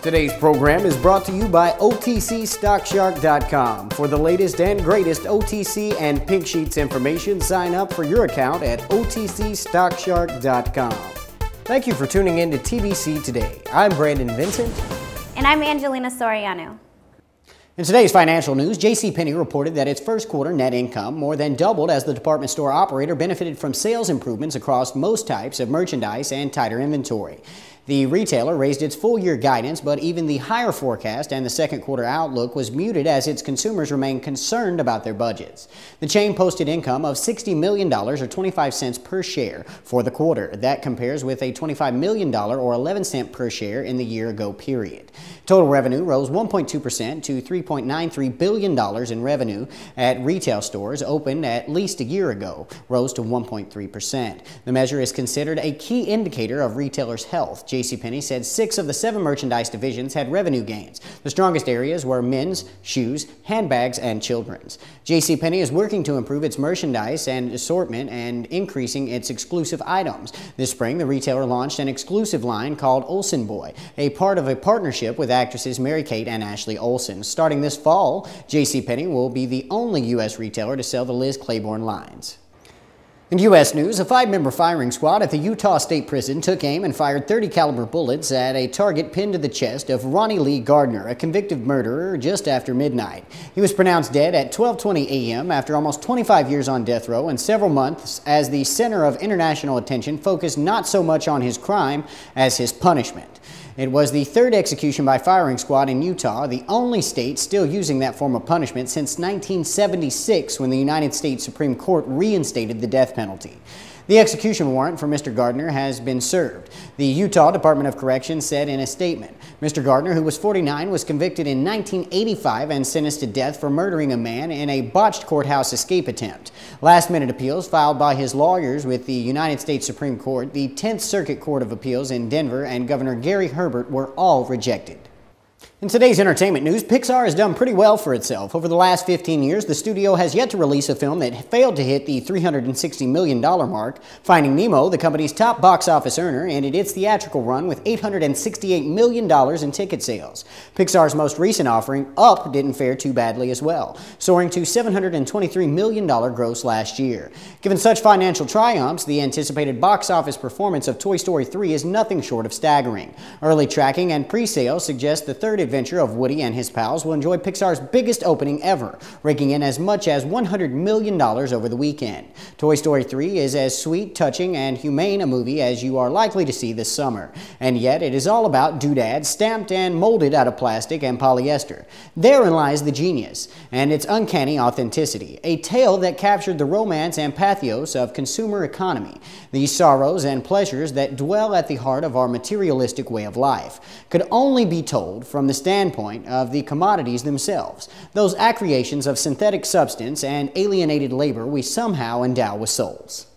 Today's program is brought to you by OTCStockShark.com. For the latest and greatest OTC and Pink Sheets information, sign up for your account at OTCStockShark.com. Thank you for tuning in to TBC Today. I'm Brandon Vincent. And I'm Angelina Soriano. In today's financial news, JCPenney reported that its first quarter net income more than doubled as the department store operator benefited from sales improvements across most types of merchandise and tighter inventory. The retailer raised its full-year guidance, but even the higher forecast and the second quarter outlook was muted as its consumers remain concerned about their budgets. The chain posted income of $60 million or 25 cents per share for the quarter. That compares with a $25 million or 11 cents per share in the year-ago period. Total revenue rose 1.2% to $3.93 billion in revenue at retail stores opened at least a year ago, rose to 1.3%. The measure is considered a key indicator of retailers' health. JCPenney said 6 of the 7 merchandise divisions had revenue gains. The strongest areas were men's, shoes, handbags, and children's. JCPenney is working to improve its merchandise and assortment and increasing its exclusive items. This spring, the retailer launched an exclusive line called Olsen Boy, a part of a partnership with actresses Mary-Kate and Ashley Olsen. Starting this fall, JCPenney will be the only U.S. retailer to sell the Liz Claiborne lines. In U.S. news, a 5-member firing squad at the Utah State Prison took aim and fired .30 caliber bullets at a target pinned to the chest of Ronnie Lee Gardner, a convicted murderer, just after midnight. He was pronounced dead at 12:20 a.m. after almost 25 years on death row and several months as the center of international attention focused not so much on his crime as his punishment. It was the 3rd execution by firing squad in Utah, the only state still using that form of punishment since 1976, when the United States Supreme Court reinstated the death penalty. The execution warrant for Mr. Gardner has been served. The Utah Department of Corrections said in a statement, Mr. Gardner, who was 49, was convicted in 1985 and sentenced to death for murdering a man in a botched courthouse escape attempt. Last-minute appeals filed by his lawyers with the United States Supreme Court, the 10th Circuit Court of Appeals in Denver, and Governor Gary Herbert were all rejected. In today's entertainment news, Pixar has done pretty well for itself. Over the last 15 years, the studio has yet to release a film that failed to hit the $360 million mark. Finding Nemo, the company's top box office earner, ended its theatrical run with $868 million in ticket sales. Pixar's most recent offering, Up, didn't fare too badly as well, soaring to $723 million gross last year. Given such financial triumphs, the anticipated box office performance of Toy Story 3 is nothing short of staggering. Early tracking and pre-sales suggest the third adventure of Woody and his pals will enjoy Pixar's biggest opening ever, raking in as much as $100 million over the weekend. Toy Story 3 is as sweet, touching, and humane a movie as you are likely to see this summer. And yet it is all about doodads stamped and molded out of plastic and polyester. Therein lies the genius and its uncanny authenticity, a tale that captured the romance and pathos of consumer economy, the sorrows and pleasures that dwell at the heart of our materialistic way of life, could only be told from the standpoint of the commodities themselves, those accreations of synthetic substance and alienated labor we somehow endow with souls.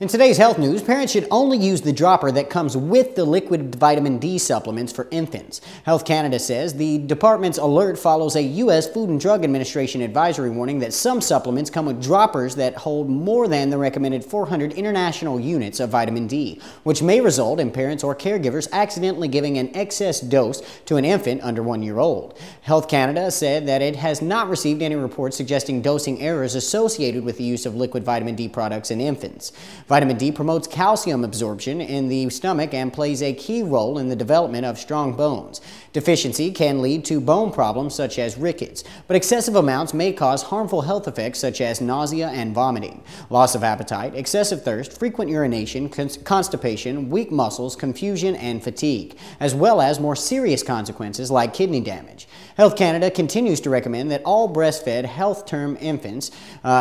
In today's health news, parents should only use the dropper that comes with the liquid vitamin D supplements for infants. Health Canada says the department's alert follows a U.S. Food and Drug Administration advisory warning that some supplements come with droppers that hold more than the recommended 400 international units of vitamin D, which may result in parents or caregivers accidentally giving an excess dose to an infant under 1 year old. Health Canada said that it has not received any reports suggesting dosing errors associated with the use of liquid vitamin D products in infants. Vitamin D promotes calcium absorption in the stomach and plays a key role in the development of strong bones. Deficiency can lead to bone problems such as rickets, but excessive amounts may cause harmful health effects such as nausea and vomiting, loss of appetite, excessive thirst, frequent urination, constipation, weak muscles, confusion, and fatigue, as well as more serious consequences like kidney damage. Health Canada continues to recommend that all breastfed health-term infants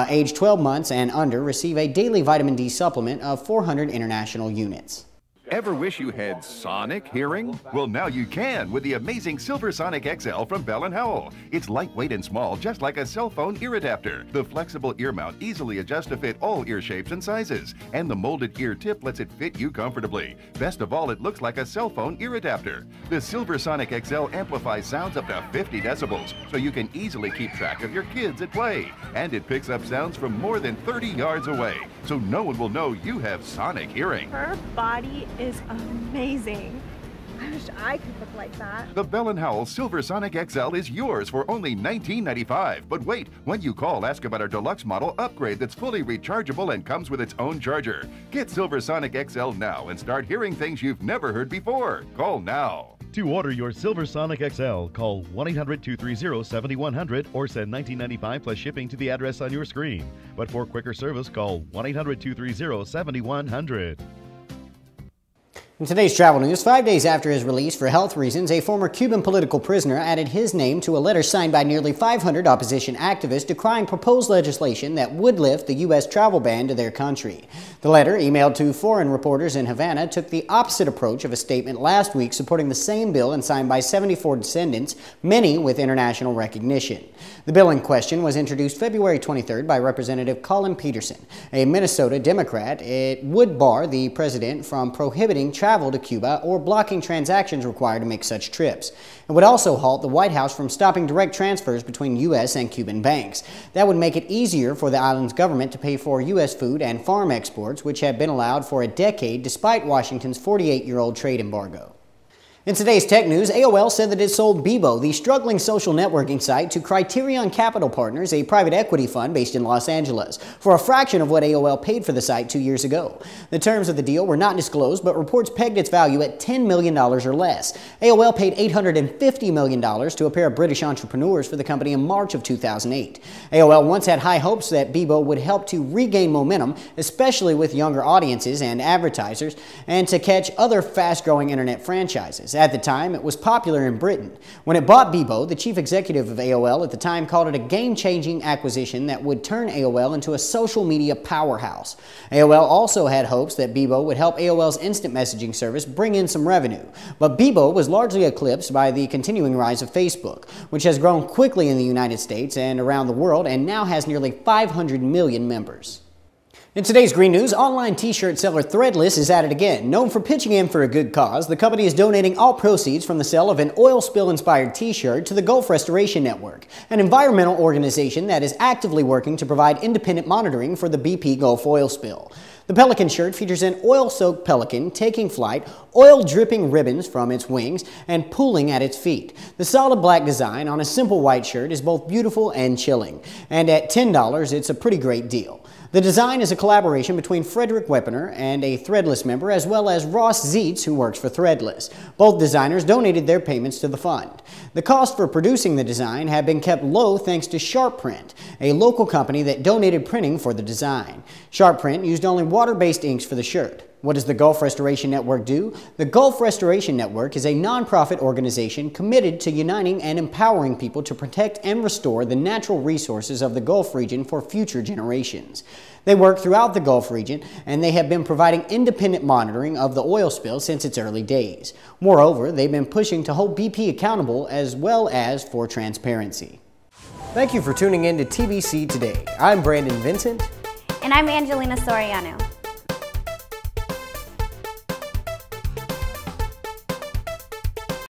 aged 12 months and under receive a daily vitamin D supplement of 400 international units. Ever wish you had sonic hearing? Well, now you can with the amazing Silver Sonic XL from Bell & Howell. It's lightweight and small, just like a cell phone ear adapter. The flexible ear mount easily adjusts to fit all ear shapes and sizes, and the molded ear tip lets it fit you comfortably. Best of all, it looks like a cell phone ear adapter. The Silver Sonic XL amplifies sounds up to 50 decibels, so you can easily keep track of your kids at play. And it picks up sounds from more than 30 yards away, so no one will know you have sonic hearing. Her body is amazing. I wish I could look like that. The Bell & Howell Silver Sonic XL is yours for only $19.95. But wait, when you call, ask about our deluxe model upgrade that's fully rechargeable and comes with its own charger. Get Silver Sonic XL now and start hearing things you've never heard before. Call now. To order your Silver Sonic XL, call 1-800-230-7100 or send $19.95 plus shipping to the address on your screen. But for quicker service, call 1-800-230-7100. In today's travel news, 5 days after his release for health reasons, a former Cuban political prisoner added his name to a letter signed by nearly 500 opposition activists decrying proposed legislation that would lift the U.S. travel ban to their country. The letter, emailed to foreign reporters in Havana, took the opposite approach of a statement last week supporting the same bill and signed by 74 descendants, many with international recognition. The bill in question was introduced February 23rd by Representative Colin Peterson, a Minnesota Democrat. It would bar the president from prohibiting travel to Cuba or blocking transactions required to make such trips. It would also halt the White House from stopping direct transfers between U.S. and Cuban banks. That would make it easier for the island's government to pay for U.S. food and farm exports, which have been allowed for a decade despite Washington's 48-year-old trade embargo. In today's tech news, AOL said that it sold Bebo, the struggling social networking site, to Criterion Capital Partners, a private equity fund based in Los Angeles, for a fraction of what AOL paid for the site 2 years ago. The terms of the deal were not disclosed, but reports pegged its value at $10 million or less. AOL paid $850 million to a pair of British entrepreneurs for the company in March of 2008. AOL once had high hopes that Bebo would help to regain momentum, especially with younger audiences and advertisers, and to catch other fast-growing internet franchises. At the time, it was popular in Britain. When it bought Bebo, the chief executive of AOL at the time called it a game-changing acquisition that would turn AOL into a social media powerhouse. AOL also had hopes that Bebo would help AOL's instant messaging service bring in some revenue. But Bebo was largely eclipsed by the continuing rise of Facebook, which has grown quickly in the United States and around the world and now has nearly 500 million members. In today's green news, online t-shirt seller Threadless is at it again. Known for pitching in for a good cause, the company is donating all proceeds from the sale of an oil spill-inspired t-shirt to the Gulf Restoration Network, an environmental organization that is actively working to provide independent monitoring for the BP Gulf oil spill. The Pelican shirt features an oil-soaked pelican taking flight, oil-dripping ribbons from its wings, and pooling at its feet. The solid black design on a simple white shirt is both beautiful and chilling, and at $10, it's a pretty great deal. The design is a collaboration between Frederick Weppener and a Threadless member, as well as Ross Zeitz, who works for Threadless. Both designers donated their payments to the fund. The cost for producing the design have been kept low thanks to Sharpprint, a local company that donated printing for the design. Sharpprint used only water-based inks for the shirt. What does the Gulf Restoration Network do? The Gulf Restoration Network is a nonprofit organization committed to uniting and empowering people to protect and restore the natural resources of the Gulf region for future generations. They work throughout the Gulf region, and they have been providing independent monitoring of the oil spill since its early days. Moreover, they've been pushing to hold BP accountable as well as for transparency. Thank you for tuning in to TBC Today. I'm Brandon Vincent. And I'm Angelina Soriano.